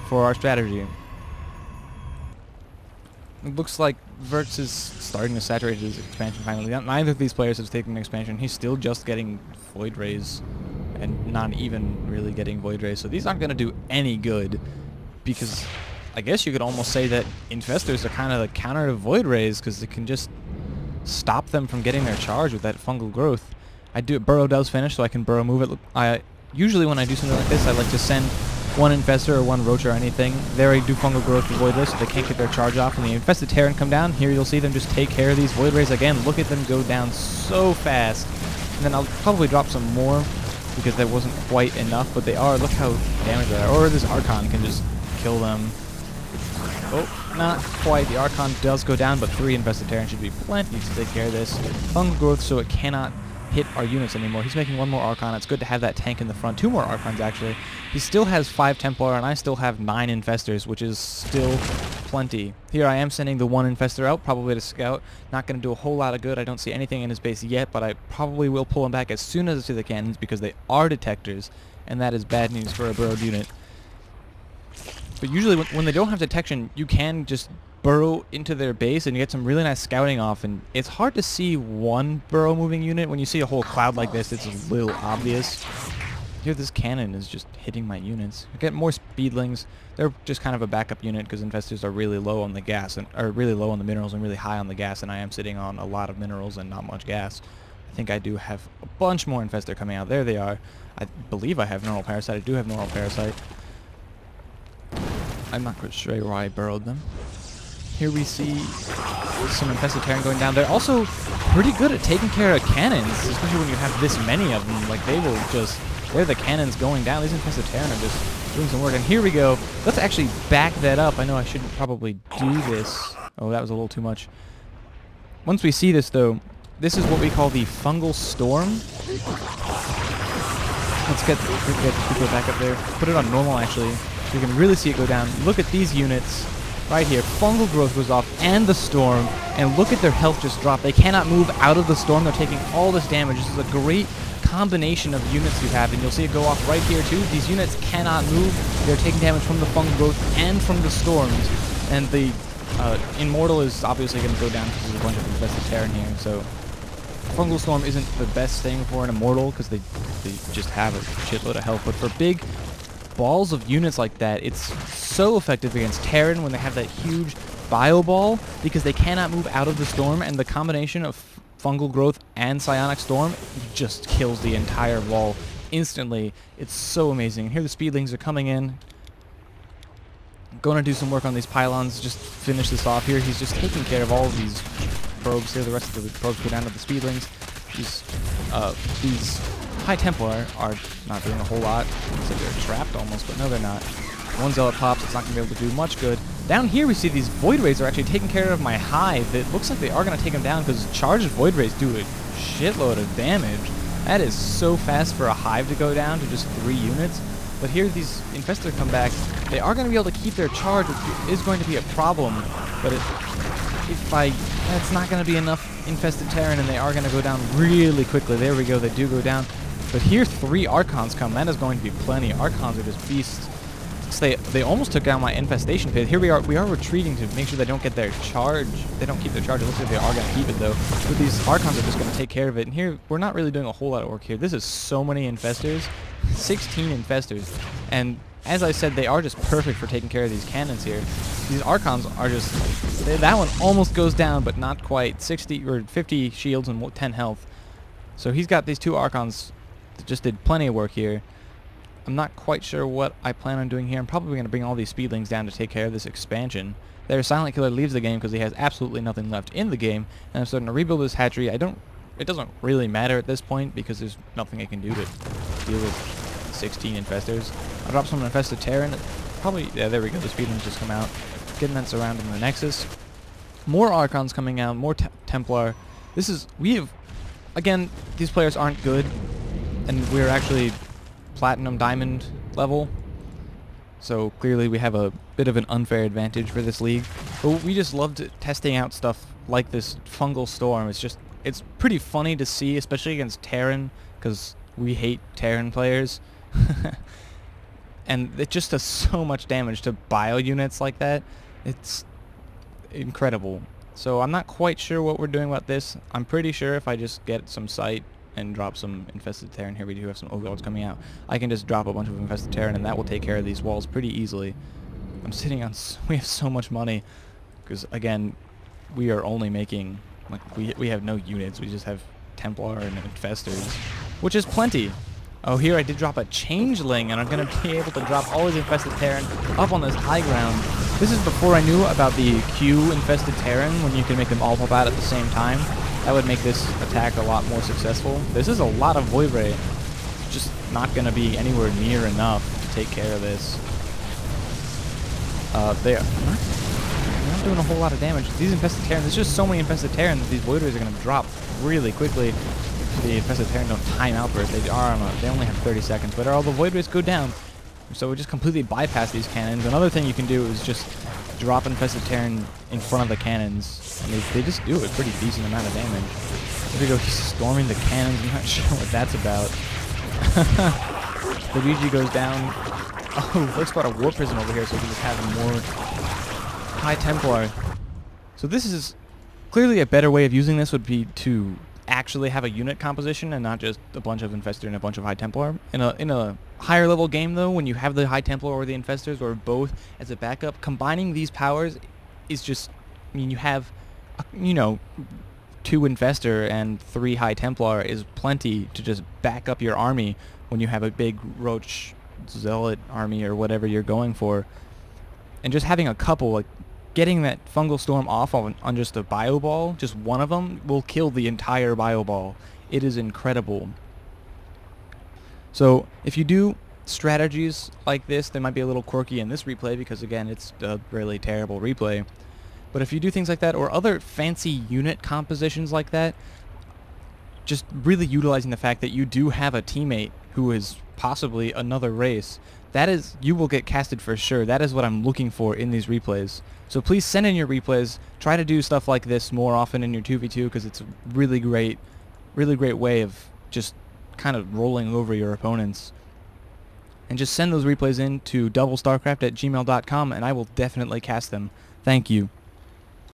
for our strategy. It looks like Verx is starting to saturate his expansion finally. Neither of these players has taken an expansion. He's still just getting Void Rays and not even really getting Void Rays. So these aren't going to do any good because I guess you could almost say that Infestors are kind of the counter to Void Rays because it can just stop them from getting their charge with that fungal growth. Burrow does finish, so I can Burrow move it. Usually when I do something like this, I like to send one Infestor or one Roach or anything. There I do fungal growth with Void Rays so they can't get their charge off. When the Infested Terran come down, here you'll see them just take care of these Void Rays again. Look at them go down so fast. And then I'll probably drop some more because that wasn't quite enough, but they are. Look how damaged they are. Or this Archon can just kill them. Oh, not quite. The Archon does go down, but 3 Infested Terran should be plenty to take care of this. Fungal growth so it cannot hit our units anymore. He's making 1 more Archon. It's good to have that tank in the front. 2 more Archons, actually. He still has 5 Templar, and I still have 9 Infestors, which is still plenty. Here I am sending the 1 Infestor out, probably to scout. Not going to do a whole lot of good. I don't see anything in his base yet, but I probably will pull him back as soon as I see the cannons, because they are detectors, and that is bad news for a burrowed unit. But usually when they don't have detection, you can just burrow into their base and you get some really nice scouting off, and it's hard to see one burrow moving unit. When you see a whole cloud like this, it's a little obvious. Here this cannon is just hitting my units. I get more speedlings. They're just kind of a backup unit because Infestors are really low on the gas and are really low on the minerals and really high on the gas, and I am sitting on a lot of minerals and not much gas. I think I do have a bunch more Infestor coming out. There they are. I believe I have Normal Parasite. I do have Normal Parasite. I'm not quite sure why I burrowed them. Here we see some Infested Terran going down. They're also pretty good at taking care of cannons, especially when you have this many of them. Like, they will just... They're the cannons going down. These Infested Terran are just doing some work. And here we go. Let's actually back that up. I know I shouldn't probably do this. Oh, that was a little too much. Once we see this, though, this is what we call the Fungal Storm. Let's get the back up there. Put it on normal, actually, so you can really see it go down. Look at these units. Right here, fungal growth goes off, and the storm, and look at their health just drop. They cannot move out of the storm. They're taking all this damage. This is a great combination of units you have, and you'll see it go off right here too. These units cannot move. They're taking damage from the fungal growth and from the storms, and the Immortal is obviously going to go down because there's a bunch of Infested Terran here. So Fungal Storm isn't the best thing for an Immortal because they just have a shitload of health, but for big balls of units like that, it's so effective against Terran when they have that huge bio ball because they cannot move out of the storm, and the combination of fungal growth and psionic storm just kills the entire wall instantly. It's so amazing. Here the speedlings are coming in. I'm going to do some work on these pylons, just finish this off here. He's just taking care of all of these probes here. The rest of the probes go down to the speedlings. These High Templar are not doing a whole lot. Looks like they're trapped almost, but no, they're not. One Zealot pops, it's not going to be able to do much good. Down here we see these Void Rays are actually taking care of my Hive. It looks like they are going to take them down because charged Void Rays do a shitload of damage. That is so fast for a Hive to go down to just 3 units. But here these Infestors come back. They are going to be able to keep their charge, which is going to be a problem. But that's not going to be enough Infested Terran, and they are going to go down really quickly. There we go, they do go down. But here 3 Archons come. That is going to be plenty. Archons are just beasts. So they almost took down my infestation pit. Here we are retreating to make sure they don't get their charge. They don't keep their charge. It looks like they are going to keep it though. But these Archons are just going to take care of it. And here we're not really doing a whole lot of work here. This is so many Infestors. 16 Infestors. And as I said, they are just perfect for taking care of these cannons here. These Archons are just... that one almost goes down, but not quite. 60 or 50 shields and 10 health. So he's got these 2 Archons that just did plenty of work here. I'm not quite sure what I plan on doing here. I'm probably going to bring all these speedlings down to take care of this expansion. Their Silent Killer leaves the game because he has absolutely nothing left in the game, and I'm starting to rebuild this hatchery. It doesn't really matter at this point because there's nothing I can do to deal with 16 Infestors. I'll drop some Infested Terran. Probably, yeah, there we go. The speedlings just come out. Getting that surrounded in the Nexus. More Archons coming out. More Templar. Again, these players aren't good, and we're actually Platinum Diamond level, so clearly we have a bit of an unfair advantage for this league. But we just loved testing out stuff like this Fungal Storm. It's pretty funny to see, especially against Terran, because we hate Terran players. and it just does so much damage to bio units like that. It's incredible. So I'm not quite sure what we're doing about this. I'm pretty sure if I just get some sight and drop some Infested Terran, here we do have some Ogres coming out, I can just drop a bunch of Infested Terran and that will take care of these walls pretty easily. I'm sitting on, we have so much money, because again, we are only making, like, we have no units, we just have Templar and Infestors, which is plenty. Oh, here I did drop a Changeling, and I'm going to be able to drop all these Infested Terran up on this high ground. This is before I knew about the Q Infested Terran, when you can make them all pop out at the same time. That would make this attack a lot more successful. This is a lot of Void Ray. It's just not going to be anywhere near enough to take care of this. They're not doing a whole lot of damage. These Infested Terran, there's just so many Infested Terran that these Void Rays are going to drop really quickly. The Infested Terran don't time outburst. They only have 30 seconds, but all the Void Rays go down. So we just completely bypass these cannons. Another thing you can do is just drop Infested Terran in front of the cannons, and they just do a pretty decent amount of damage. There we go, he's storming the cannons. I'm not sure what that's about. The Luigi goes down. Oh, Verx brought a War Prism over here so we can just have more High Templar. So this is clearly a better way of using this would be to actually have a unit composition and not just a bunch of Infestor and a bunch of High Templar. In a higher level game though, when you have the High Templar or the Infestors or both as a backup, combining these powers is just, I mean, you have, you know, 2 Infestor and 3 High Templar is plenty to just back up your army when you have a big Roach Zealot army or whatever you're going for. And just having a couple, like getting that Fungal Storm off on just a Bio Ball, just one of them, will kill the entire Bio Ball. It is incredible. So if you do strategies like this, they might be a little quirky in this replay because again, it's a really terrible replay. But if you do things like that or other fancy unit compositions like that, just really utilizing the fact that you do have a teammate who is possibly another race, that is, you will get casted for sure. That is what I'm looking for in these replays. So please send in your replays. Try to do stuff like this more often in your 2v2 because it's a really great way of just kind of rolling over your opponents. And just send those replays in to DoubleStarcraft@gmail.com and I will definitely cast them. Thank you.